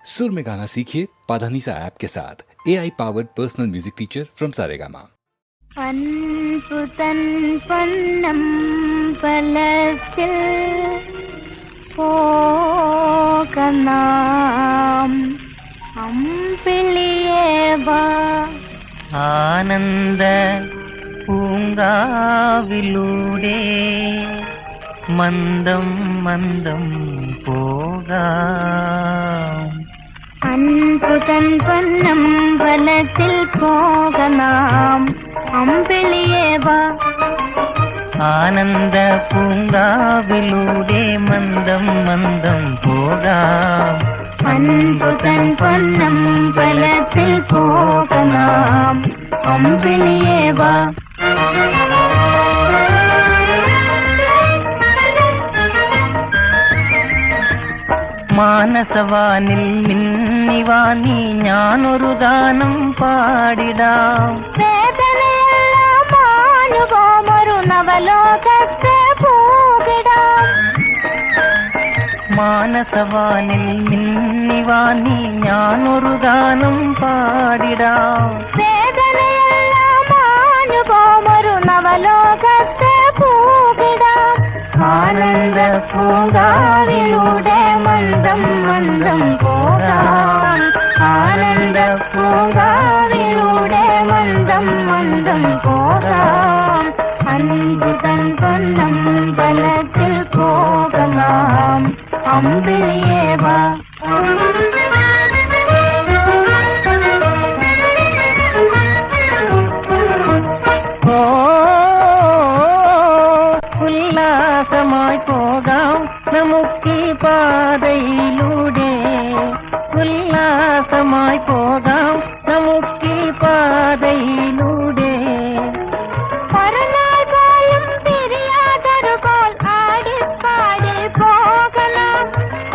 सुर में गाना सीखिए पाधानीसा ऐप के साथ AI powered personal music teacher from Saregama. அன்புதன் பொன்னம் பலத்தில் போகலாம் அம்பிளியேவா ஆனந்த பூங்காவிலூடே மந்தம் மந்தம் போகாம் அன்புதன் பொன்னம் பலத்தில் போகலாம் அம்பிளியேவா ஆனந்த பூங்காவிலூடே மந்தம் மந்தம் போகாம் அன்புதன் பொன்னம் பலத்தில் போகலாம் அம்பிளியேவா മാനസവാനിൽ മിന്നിവാനി ഞാനൊരു ഗാനം പാടിടാം വേദനയെല്ലാമാനുപോമൊരു നവലോകത്തെ പൂകിടാം മാനസവാനിൽ മിന്നിവാനി ഞാനൊരു ഗാനം പാടിടാം വേദനയെല്ലാമാനുപോമൊരു നവലോകത്തെ പൂകിടാം ആനന്ദ പൂങ്കാവിലൂടെ മന്ദം മന്ദം പോകാം ആനന്ദ പൂങ്കാവിലൂടെ മന്ദം മന്ദം പോകാം അൻപുതൻ പൊന്നം ബലത്തിൽ പോകലാം അമ്പിളിയേവാ ഉല്ലാസമായി പോകാം നമുക്കീ പാതയിലൂടെ ഉല്ലാസമായി പോകാം നമുക്കീ പാതയിലൂടെ പറഞ്ഞാൽ പോലും തിരിയാതൊരുപോൽ ആടിപ്പാടി പോകലാം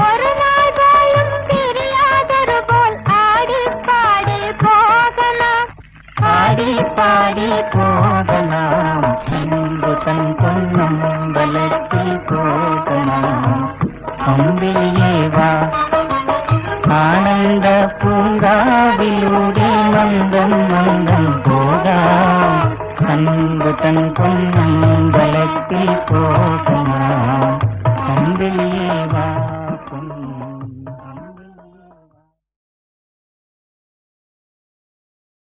പറഞ്ഞാൽ പോലും തിരിയാതൊരുപോൽ ആടിപ്പാടി പോകലാം ആടിപ്പാടി പോകലാം അൻപുതൻ പൊന്നം ബലത്തിൽ പോകലാം അമ്പിളിയേവാ ആനന്ദ പൂങ്കാവിലൂടെ മന്ദം മന്ദം പോകാം അൻപുതൻ പൊന്നം ബലത്തിൽ പോകാം